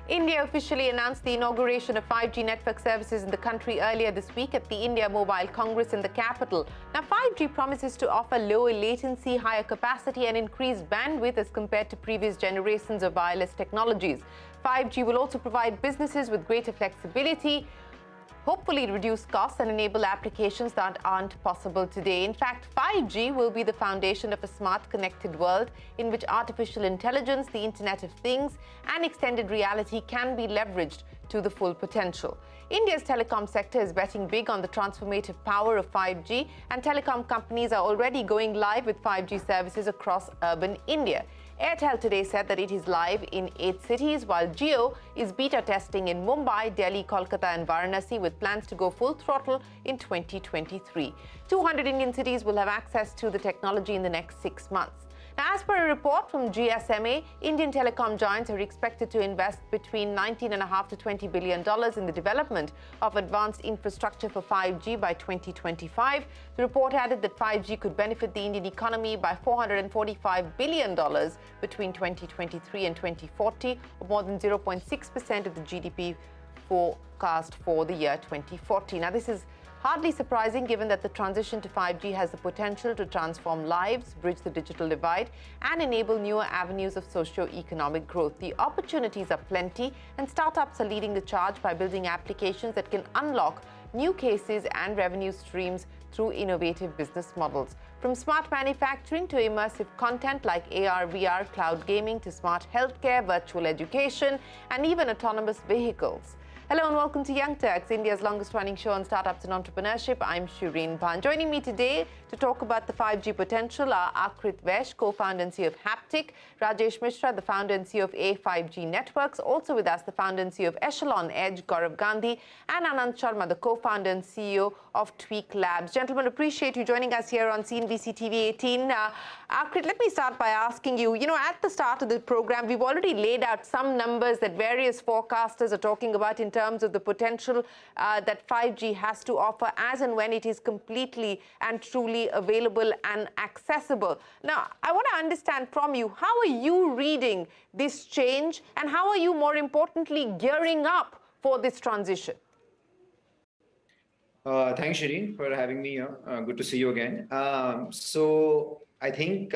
India officially announced the inauguration of 5G network services in the country earlier this week at the India Mobile Congress in the capital. Now, 5G promises to offer lower latency, higher capacity and increased bandwidth as compared to previous generations of wireless technologies. 5G will also provide businesses with greater flexibility, hopefully reduce costs and enable applications that aren't possible today. In fact, 5G will be the foundation of a smart, connected world in which artificial intelligence, the Internet of Things, and extended reality can be leveraged to the full potential. India's telecom sector is betting big on the transformative power of 5G, and telecom companies are already going live with 5G services across urban India. Airtel today said that it is live in 8 cities, while Jio is beta testing in Mumbai, Delhi, Kolkata and Varanasi, with plans to go full throttle in 2023. 200 Indian cities will have access to the technology in the next 6 months. Now, as per a report from GSMA, Indian telecom giants are expected to invest between $19.5 to $20 billion in the development of advanced infrastructure for 5G by 2025. The report added that 5G could benefit the Indian economy by $445 billion between 2023 and 2040, or more than 0.6% of the GDP forecast for the year 2040. Now, this is hardly surprising given that the transition to 5G has the potential to transform lives, bridge the digital divide, and enable newer avenues of socio-economic growth. The opportunities are plenty, and startups are leading the charge by building applications that can unlock new cases and revenue streams through innovative business models. From smart manufacturing to immersive content like AR, VR, cloud gaming, to smart healthcare, virtual education, and even autonomous vehicles. Hello and welcome to Young Turks, India's longest-running show on startups and entrepreneurship. I'm Shireen Bhan. Joining me today to talk about the 5G potential are Aakrit Vaish, co-founder and CEO of Haptik; Rajesh Mishra, the founder and CEO of A5G Networks; also with us, the founder and CEO of Echelon Edge, Gaurav Gandhi; and Anant Sharma, the co-founder and CEO of Tweek Labs. Gentlemen, appreciate you joining us here on CNBC-TV18. Aakrit, let me start by asking you, at the start of the program, we've already laid out some numbers that various forecasters are talking about in terms of the potential that 5G has to offer as and when it is completely and truly available and accessible. Now, I want to understand from you, how are you reading this change, and how are you, more importantly, gearing up for this transition? Thanks, Shireen, for having me here. Good to see you again. So I think,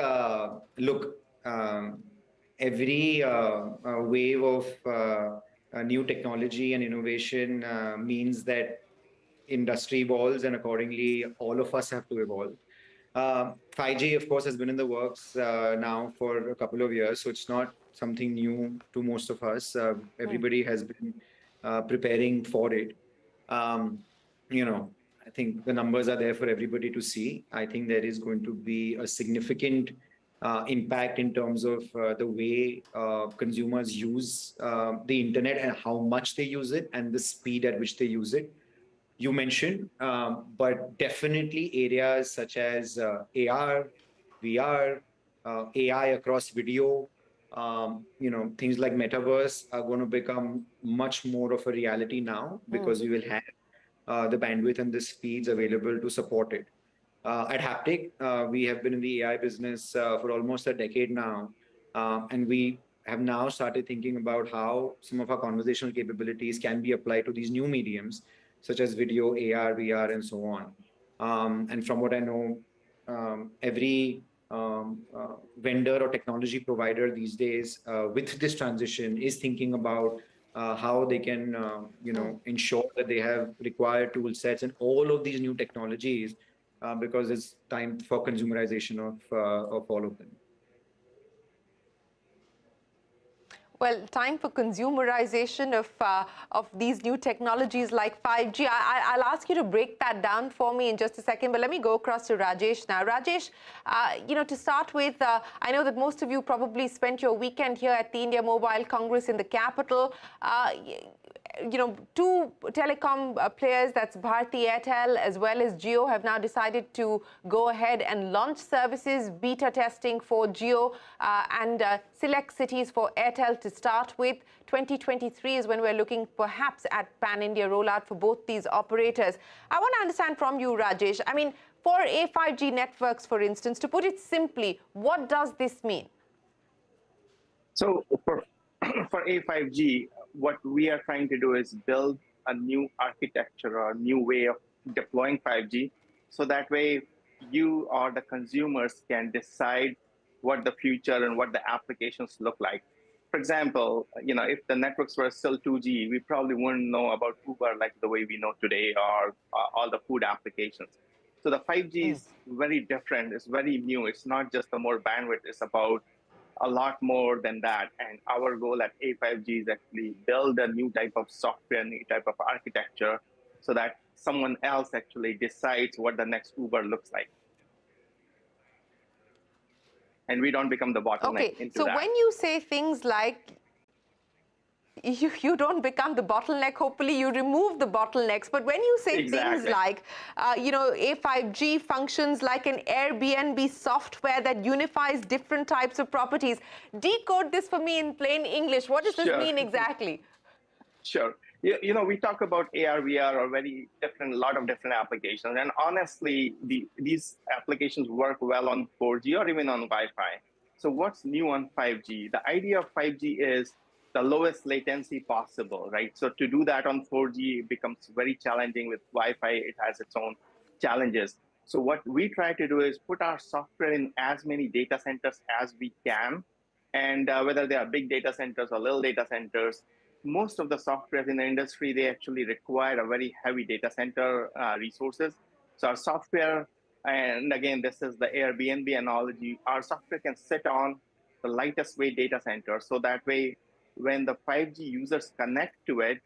look, every wave of new technology and innovation means that industry evolves, and accordingly, all of us have to evolve. 5G, of course, has been in the works now for a couple of years, so it's not something new to most of us. Everybody has been preparing for it. I think the numbers are there for everybody to see. I think there is going to be a significant impact in terms of the way consumers use the internet and how much they use it and the speed at which they use it. You mentioned, but definitely areas such as AR, VR, AI across video, things like metaverse are going to become much more of a reality now, because we will have the bandwidth and the speeds available to support it. At Haptik, we have been in the AI business for almost a decade now, and we have now started thinking about how some of our conversational capabilities can be applied to these new mediums, such as video, AR, VR, and so on. And from what I know, every vendor or technology provider these days with this transition is thinking about how they can ensure that they have required tool sets and all of these new technologies, because it's time for consumerization of all of them. Well, time for consumerization of these new technologies like 5G. I'll ask you to break that down for me in just a second, but let me go across to Rajesh now. Rajesh, to start with, I know that most of you probably spent your weekend here at the India Mobile Congress in the capital. Two telecom players, that's Bharti Airtel as well as Jio, have now decided to go ahead and launch services, beta testing for Jio and select cities for Airtel to start with. 2023 is when we're looking perhaps at pan-India rollout for both these operators. I want to understand from you, Rajesh, I mean, for A5G networks, for instance, to put it simply, what does this mean? So for A5G, what we are trying to do is build a new architecture or a new way of deploying 5G. So that way you or the consumers can decide what the future and what the applications look like. For example, if the networks were still 2G, we probably wouldn't know about Uber like the way we know today, or all the food applications. So the 5G is very different. It's very new. It's not just the more bandwidth. It's about a lot more than that. And our goal at A5G is actually build a new type of software, new type of architecture, so that someone else actually decides what the next Uber looks like. And we don't become the bottleneck into that. So when you say things like you don't become the bottleneck, hopefully you remove the bottlenecks. But when you say things like, A5G functions like an Airbnb software that unifies different types of properties, decode this for me in plain English. What does this mean exactly? Sure. We talk about AR, VR, or a lot of different applications. And honestly, these applications work well on 4G or even on Wi-Fi. So what's new on 5G? The idea of 5G is the lowest latency possible, right? So to do that on 4G, it becomes very challenging. With Wi-Fi, it has its own challenges. So what we try to do is put our software in as many data centers as we can. And whether they are big data centers or little data centers, most of the software in the industry, they actually require a very heavy data center resources. So our software, and again, this is the Airbnb analogy, our software can sit on the lightest weight data center. So that way, when the 5G users connect to it,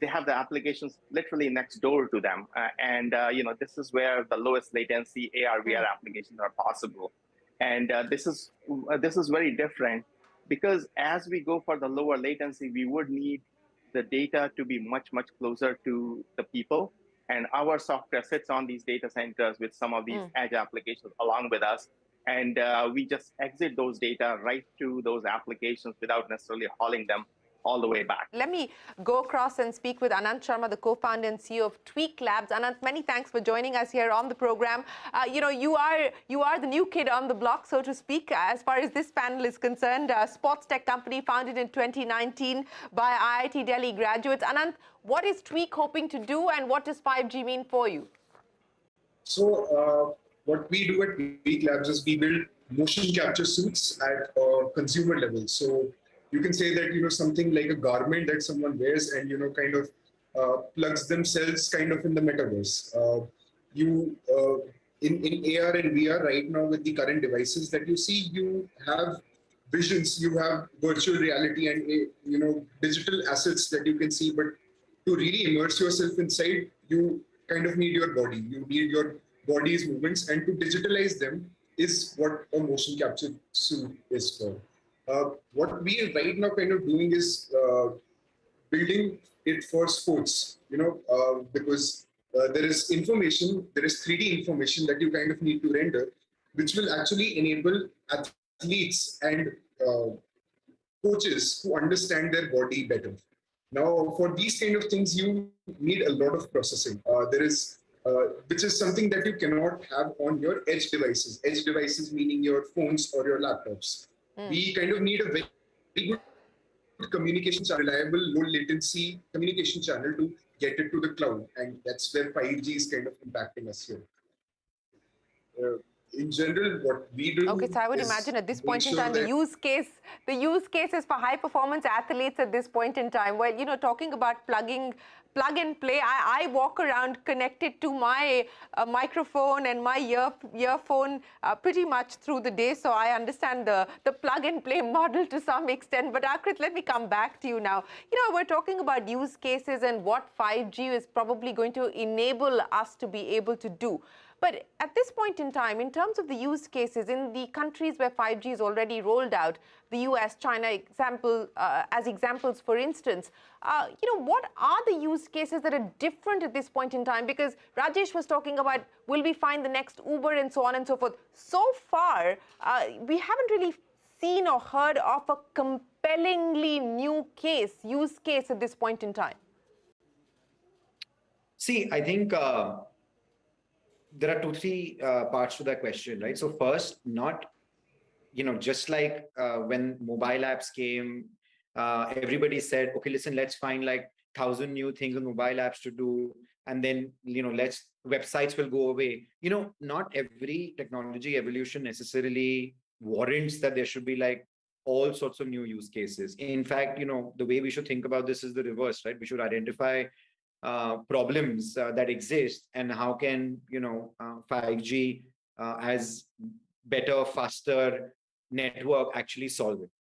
they have the applications literally next door to them. This is where the lowest latency AR, VR applications are possible. And this is very different, because as we go for the lower latency, we would need the data to be much, much closer to the people. And our software sits on these data centers with some of these edge applications along with us. And we just exit those data right to those applications without necessarily hauling them all the way back. Let me go across and speak with Anant Sharma, the co-founder and CEO of Tweek Labs. Anant, many thanks for joining us here on the program. You are the new kid on the block, so to speak, as far as this panel is concerned. A sports tech company founded in 2019 by IIT Delhi graduates. Anant, what is Tweek hoping to do, and what does 5G mean for you? So what we do at Tweek Labs is we build motion capture suits at a consumer level. So you can say that, something like a garment that someone wears and, kind of plugs themselves kind of in the metaverse. In AR and VR right now, with the current devices that you see, you have visions, you have virtual reality and, digital assets that you can see. But to really immerse yourself inside, you kind of need your body. You need your body's movements, and to digitalize them is what a motion capture suit is for. What we are right now kind of doing is building it for sports, because there is 3D information that you kind of need to render, which will actually enable athletes and coaches to understand their body better. Now, for these kind of things, you need a lot of processing. Which is something that you cannot have on your edge devices. Edge devices meaning your phones or your laptops. We kind of need a very good communication channel, reliable, low latency communication channel to get it to the cloud. And that's where 5G is kind of impacting us here. In general, what we do. Okay, so I would imagine at this point in time, the use cases for high performance athletes at this point in time. Well, talking about plug and play, I walk around connected to my microphone and my earphone pretty much through the day. So I understand the plug and play model to some extent. But Aakrit, let me come back to you now. We're talking about use cases and what 5G is probably going to enable us to be able to do. But at this point in time, in terms of the use cases in the countries where 5G is already rolled out, the US, China as examples, for instance, what are the use cases that are different at this point in time? Because Rajesh was talking about, will we find the next Uber and so on and so forth. So far, we haven't really seen or heard of a compellingly new use case at this point in time. See, I think there are 2-3 parts to that question, right? So first, not, just like when mobile apps came, everybody said, okay, listen, let's find like 1,000 new things on mobile apps to do, and then websites will go away. Not every technology evolution necessarily warrants that there should be like all sorts of new use cases. In fact, the way we should think about this is the reverse, right? We should identify problems that exist, and how can 5G as better, faster network actually solve it.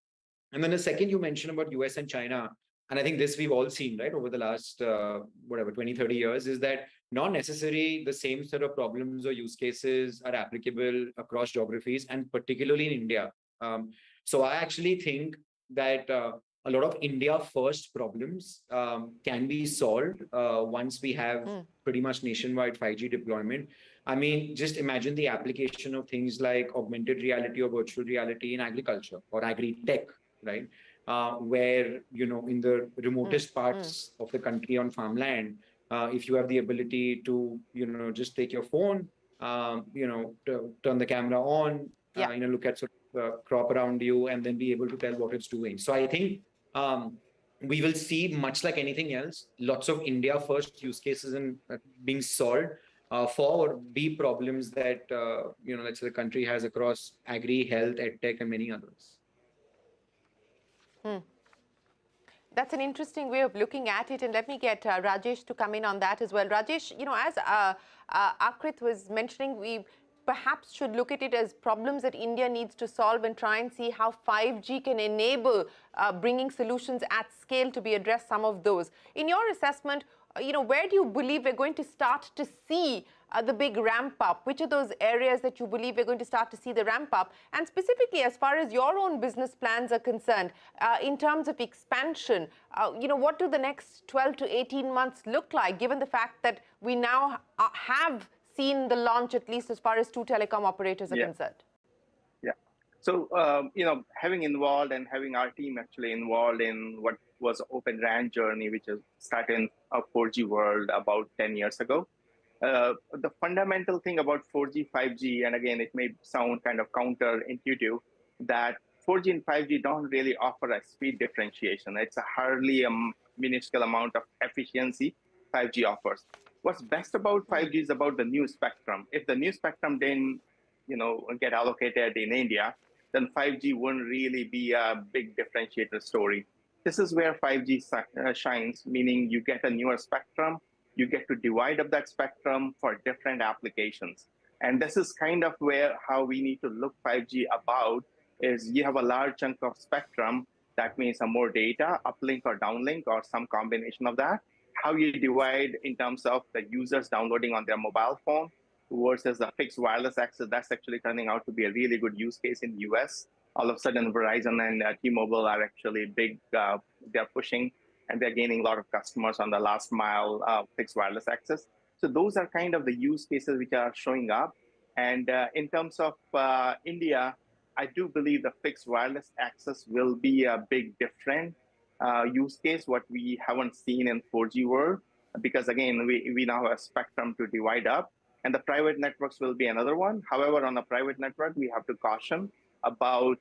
And then the second you mentioned about US and China, and I think this we've all seen, right, over the last 20, 30 years, is that not necessarily the same set of problems or use cases are applicable across geographies, and particularly in India. So I actually think that a lot of India first problems can be solved once we have pretty much nationwide 5G deployment. I mean, just imagine the application of things like augmented reality or virtual reality in agriculture or agri-tech, right? Where, in the remotest parts of the country on farmland, if you have the ability to, just take your phone, turn the camera on, look at crop around you, and then be able to tell what it's doing. So I think we will see, much like anything else, lots of India first use cases being solved for B problems that, let's say the country has across agri, health, edtech, and many others. That's an interesting way of looking at it, and let me get Rajesh to come in on that as well. Rajesh, as Aakrit was mentioning, we perhaps should look at it as problems that India needs to solve and try and see how 5G can enable bringing solutions at scale to be addressed some of those. In your assessment, where do you believe we're going to start to see the big ramp up? Which are those areas that you believe we're going to start to see the ramp up? And specifically, as far as your own business plans are concerned, in terms of expansion, what do the next 12 to 18 months look like, given the fact that we now have seen the launch, at least as far as 2 telecom operators are concerned? Yeah. So, having involved and having our team actually involved in what was Open RAN journey, which is started in a 4G world about 10 years ago. The fundamental thing about 4G, 5G, and again, it may sound kind of counterintuitive, that 4G and 5G don't really offer a speed differentiation. It's hardly a minuscule amount of efficiency 5G offers. What's best about 5G is about the new spectrum. If the new spectrum didn't, get allocated in India, then 5G wouldn't really be a big differentiator story. This is where 5G shines, meaning you get a newer spectrum, you get to divide up that spectrum for different applications. And this is kind of how we need to look 5G about, is you have a large chunk of spectrum, that means some more data, uplink or downlink, or some combination of that. How you divide in terms of the users downloading on their mobile phone versus the fixed wireless access, that's actually turning out to be a really good use case in the US. All of a sudden, Verizon and T-Mobile are actually big, they're pushing, and they're gaining a lot of customers on the last mile fixed wireless access. So those are kind of the use cases which are showing up. And in terms of India, I do believe the fixed wireless access will be a big different use case, what we haven't seen in 4G world, because again, we now have a spectrum to divide up, and the private networks will be another one. However, on a private network, we have to caution about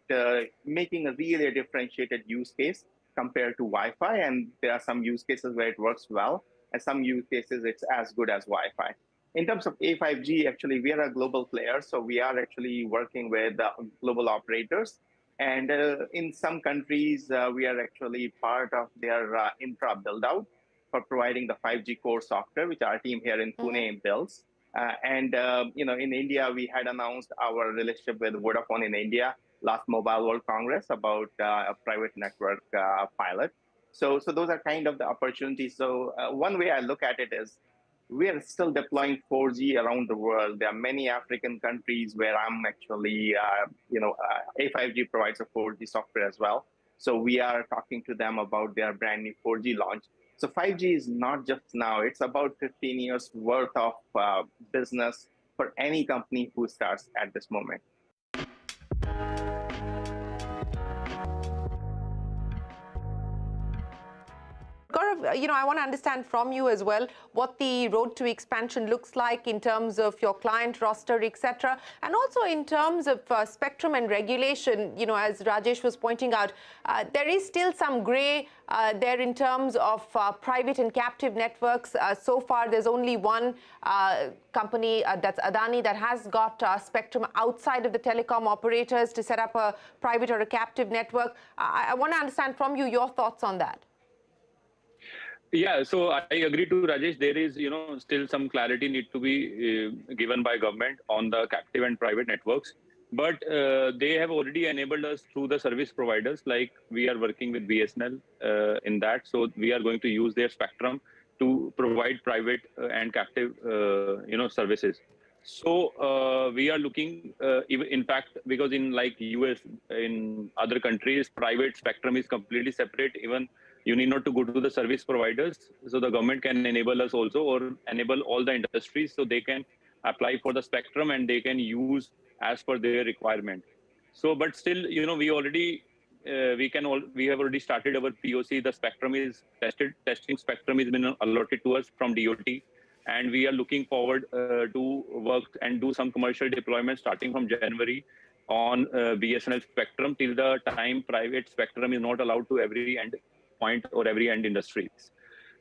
making a really differentiated use case compared to Wi-Fi, and there are some use cases where it works well, and some use cases it's as good as Wi-Fi. In terms of A5G, actually, we are a global player, so we are actually working with global operators. And in some countries, we are actually part of their infra build-out for providing the 5G core software, which our team here in Pune builds. In India, we had announced our relationship with Vodafone in India last Mobile World Congress about a private network pilot. So those are kind of the opportunities. So one way I look at it is, we are still deploying 4G around the world. There are many African countries where I'm actually, A5G provides a 4G software as well. So we are talking to them about their brand new 4G launch. So 5G is not just now, it's about 15 years worth of business for any company who starts at this moment. Gaurav, I want to understand from you as well what the road to expansion looks like in terms of your client roster, etc., and also in terms of spectrum and regulation. As Rajesh was pointing out, there is still some grey there in terms of private and captive networks. So far, there's only one company, that's Adani, that has got spectrum outside of the telecom operators to set up a private or a captive network. I want to understand from you your thoughts on that. Yeah, so I agree to Rajesh. There is, still some clarity need to be given by government on the captive and private networks. But they have already enabled us through the service providers, like we are working with BSNL in that. So we are going to use their spectrum to provide private and captive, services. So we are looking, in fact, because in like US, in other countries, private spectrum is completely separate. Even you need not to go to the service providers. So the government can enable us also, or enable all the industries, so they can apply for the spectrum and they can use as per their requirement. So, but still, we already, we have already started our POC. The spectrum is testing spectrum has been allotted to us from DOT. And we are looking forward to work and do some commercial deployment starting from January on BSNL spectrum till the time private spectrum is not allowed to every end point or every end industries.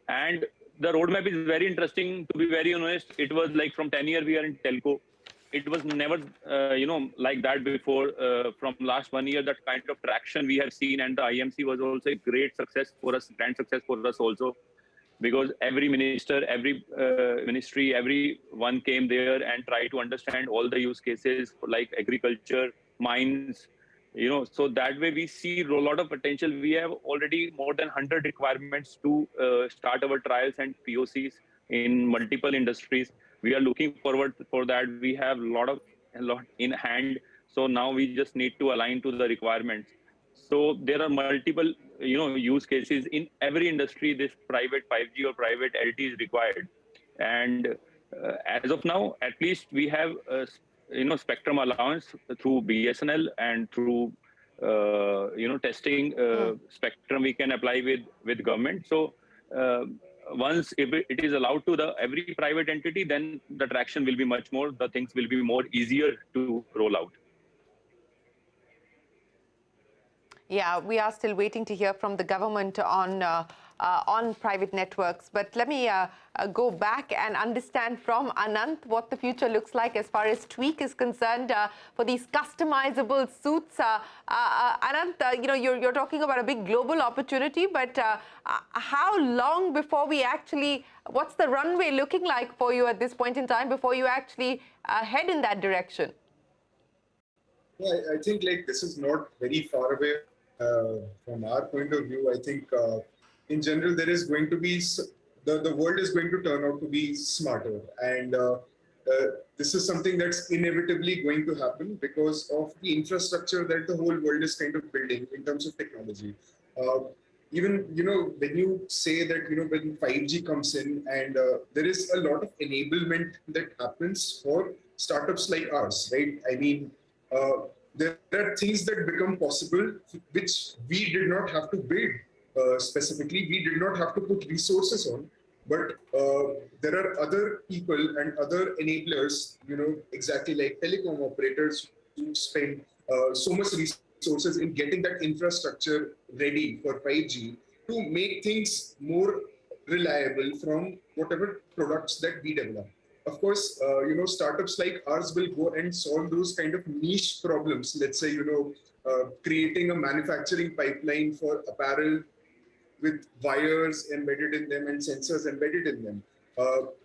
And the roadmap is very interesting. To be very honest, it was like from 10 years we are in telco. It was never, like that before. From last 1 year, that kind of traction we have seen, and the IMC was also a great success for us, grand success for us also, because every minister, every ministry, everyone came there and tried to understand all the use cases for like agriculture, mines, so that way we see a lot of potential. We have already more than 100 requirements to start our trials and POCs in multiple industries. We are looking forward for that. We have a lot in hand. So now we just need to align to the requirements. So there are multiple, use cases in every industry. This private 5G or private LTE is required. And as of now, at least we have, spectrum allowance through BSNL and through, testing spectrum we can apply with government. So once if it is allowed to every private entity, then the traction will be much more. The things will be more easier to roll out. Yeah, we are still waiting to hear from the government on private networks. But let me go back and understand from Anant what the future looks like as far as Tweek is concerned for these customizable suits. Anant, you're talking about a big global opportunity, but how long before we actually, what's the runway looking like for you at this point in time before you actually head in that direction? Yeah, I think like this is not very far away from our point of view. I think in general, there is going to be, the world is going to turn out to be smarter. And this is something that's inevitably going to happen because of the infrastructure that the whole world is kind of building in terms of technology. Even, when you say that, when 5G comes in and there is a lot of enablement that happens for startups like ours, right? I mean, there are things that become possible which we did not have to build. Specifically, we did not have to put resources on, but there are other people and other enablers, exactly like telecom operators who spend so much resources in getting that infrastructure ready for 5G to make things more reliable from whatever products that we develop. Of course, startups like ours will go and solve those kind of niche problems. Let's say, creating a manufacturing pipeline for apparel with wires embedded in them and sensors embedded in them,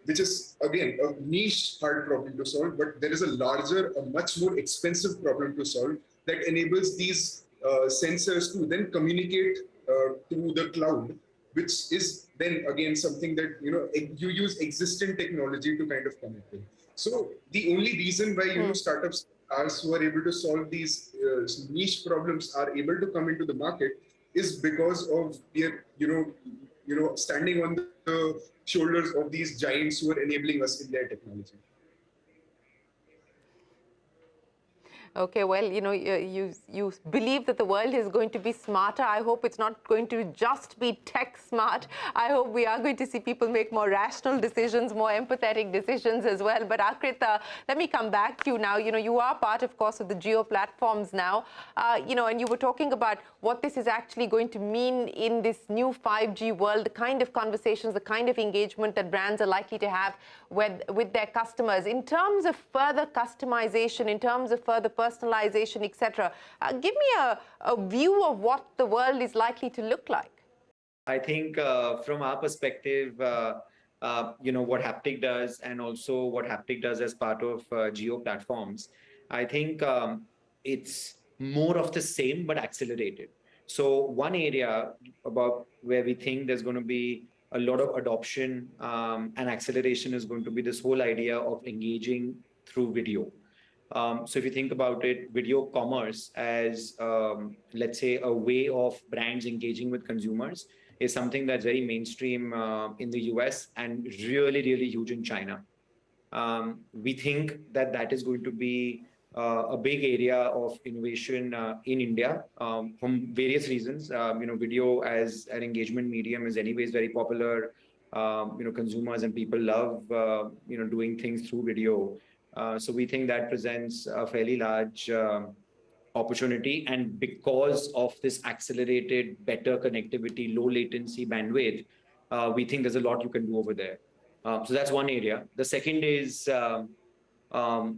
which is, again, a niche hard problem to solve, but there is a larger, a much more expensive problem to solve that enables these sensors to then communicate to the cloud, which is then again something that, you use existing technology to kind of connect it. So the only reason why, startups who are able to solve these niche problems are able to come into the market is because of their, standing on the shoulders of these giants who are enabling us in their technology. Okay, well, you believe that the world is going to be smarter. I hope it's not going to just be tech smart. I hope we are going to see people make more rational decisions, more empathetic decisions as well. But Aakrit, let me come back to you now. You are part, of course, of the Geo platforms now. And you were talking about what this is actually going to mean in this new 5G world, the kind of conversations, the kind of engagement that brands are likely to have with their customers. In terms of further customization, in terms of further personalization, etc. Give me a view of what the world is likely to look like. I think from our perspective, what Haptik does and also what Haptik does as part of Geo platforms, I think it's more of the same but accelerated. So one area about where we think there's going to be a lot of adoption and acceleration is going to be this whole idea of engaging through video. So if you think about it, video commerce as, let's say, a way of brands engaging with consumers is something that's very mainstream in the US and really, really huge in China. We think that that is going to be a big area of innovation in India from various reasons. Video as an engagement medium is anyways very popular. Consumers and people love, doing things through video. So we think that presents a fairly large opportunity. And because of this accelerated, better connectivity, low latency bandwidth, we think there's a lot you can do over there. So that's one area. The second is, our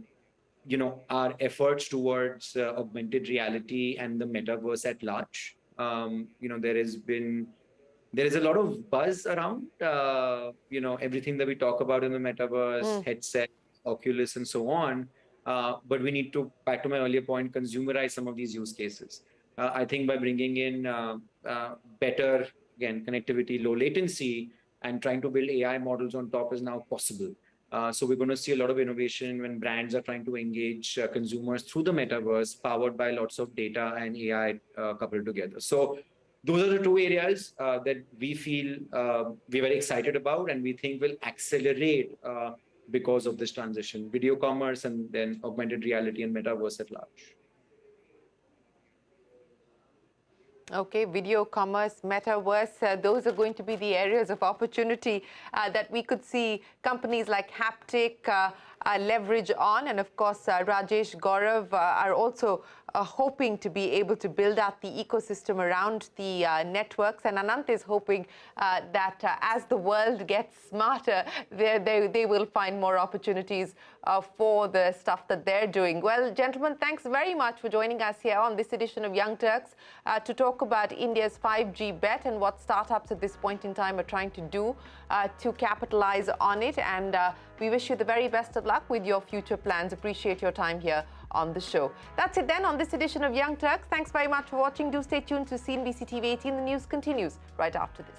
efforts towards augmented reality and the metaverse at large. There is a lot of buzz around, everything that we talk about in the metaverse, headset, Oculus, and so on. But we need to, back to my earlier point, consumerize some of these use cases. I think by bringing in better, again, connectivity, low latency, and trying to build AI models on top is now possible. So we're going to see a lot of innovation when brands are trying to engage consumers through the metaverse, powered by lots of data and AI coupled together. So those are the two areas that we feel we're very excited about and we think will accelerate because of this transition, video commerce and then augmented reality and metaverse at large. Okay, video commerce, metaverse, those are going to be the areas of opportunity that we could see companies like Haptik leverage on. And of course, Rajesh, Gaurav are also hoping to be able to build out the ecosystem around the networks. And Anant is hoping that as the world gets smarter, they will find more opportunities for the stuff that they're doing. Well, gentlemen, thanks very much for joining us here on this edition of Young Turks to talk about India's 5G bet and what startups at this point in time are trying to do to capitalize on it. And we wish you the very best of luck with your future plans. Appreciate your time here on the show. That's it then on this edition of Young Turks. Thanks very much for watching. Do stay tuned to CNBC-TV18. The news continues right after this.